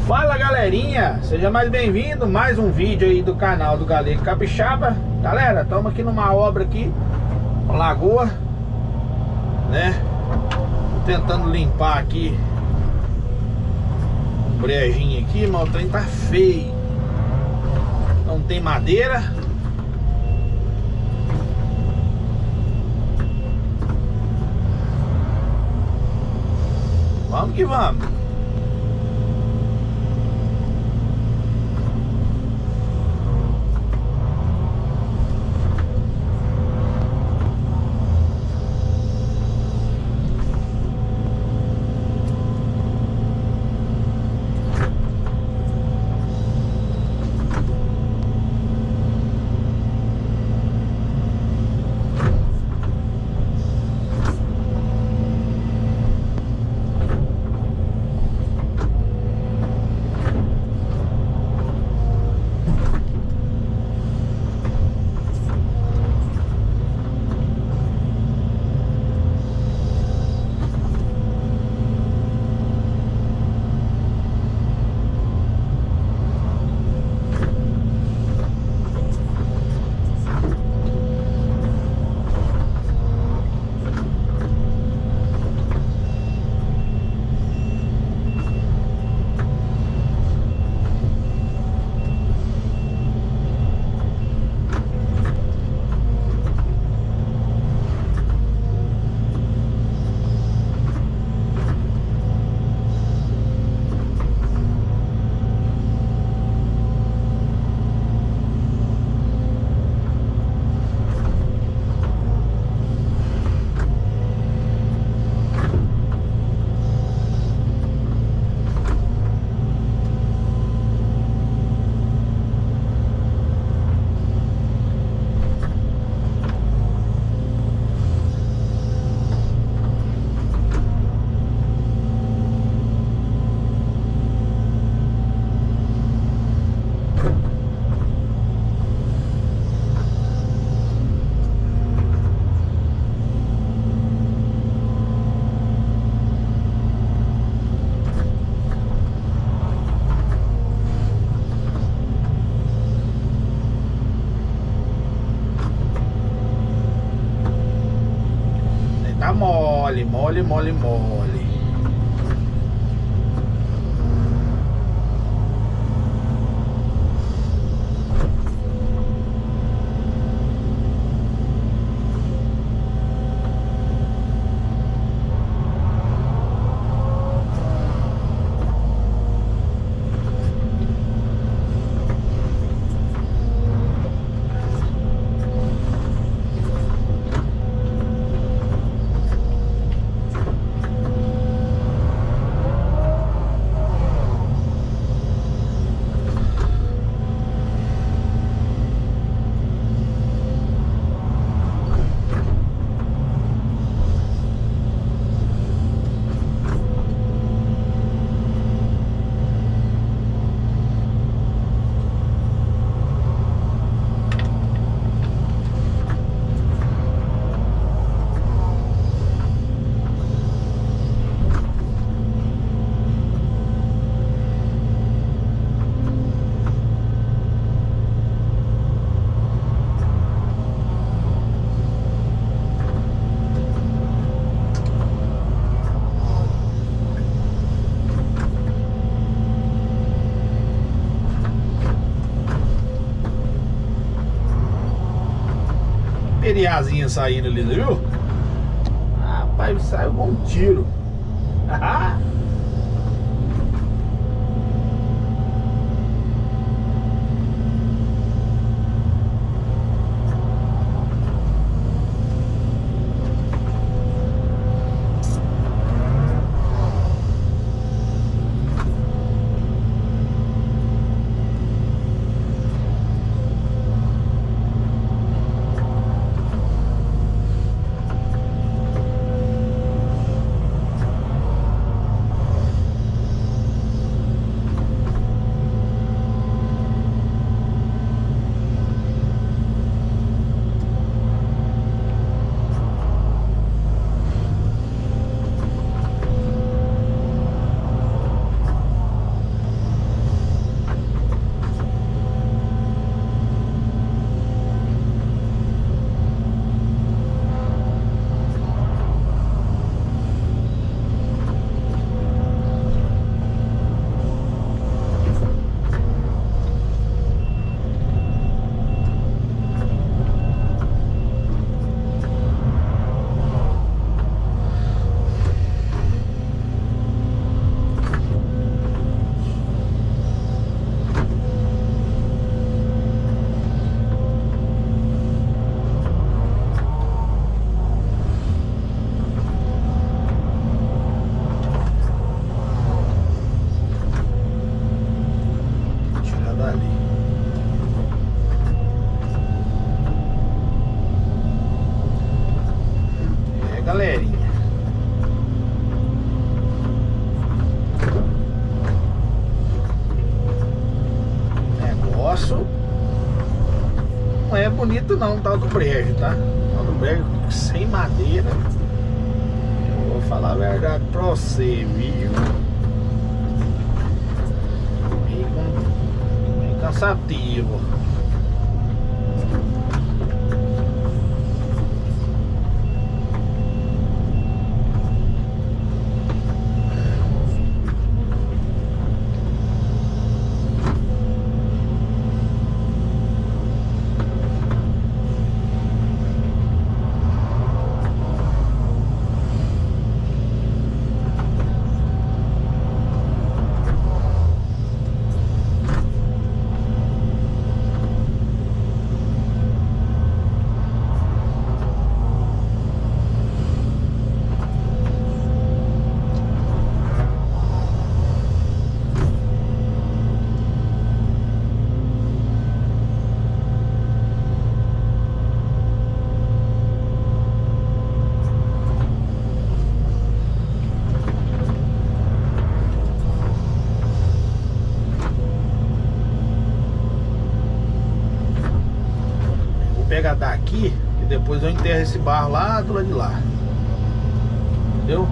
Fala galerinha, seja mais bem-vindo, mais um vídeo aí do canal do Galego Capixaba. Galera, estamos aqui numa obra aqui, uma lagoa, né? Tô tentando limpar aqui um brejinho aqui, mas o trem tá feio. Não tem madeira. Vamos que vamos. Tá mole, mole, mole, mole. Periazinha saindo ali, viu? Rapaz, saiu com um tiro. bonito não, tal do brejo, tá? Tal do brejo sem madeira. Eu vou falar a verdade pra você, viu? Meio cansativo. Pegar daqui e depois eu enterro esse barro lá do lado de lá. Entendeu?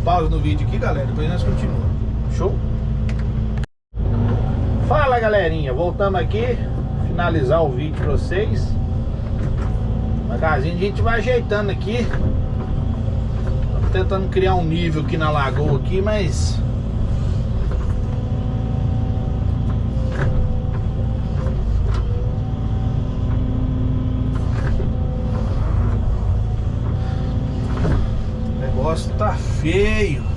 Pausa no vídeo aqui, galera, depois nós continuamos. Show? Fala, galerinha, voltamos aqui finalizar o vídeo pra vocês. Devagarzinho a gente vai ajeitando aqui. Estamos tentando criar um nível aqui na lagoa aqui, mas o negócio tá feio.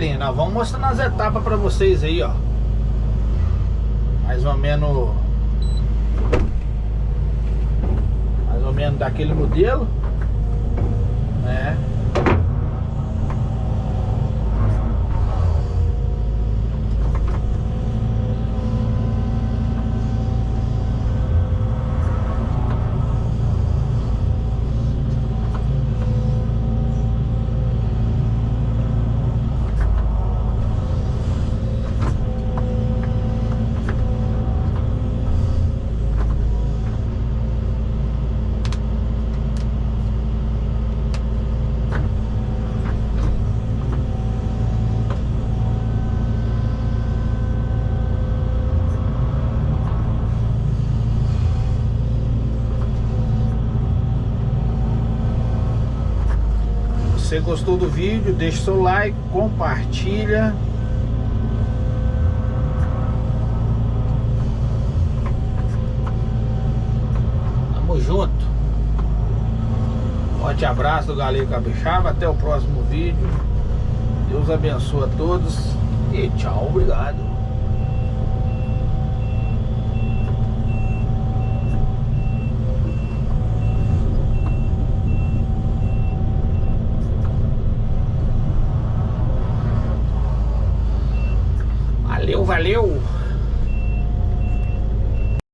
galerinha, nós vamos mostrando as etapas pra vocês aí, ó. Mais ou menos daquele modelo, né? Se você gostou do vídeo, deixa seu like, compartilha. Tamo junto. Forte abraço do Galego Capixaba. Até o próximo vídeo. Deus abençoe a todos. E tchau, obrigado. Valeu!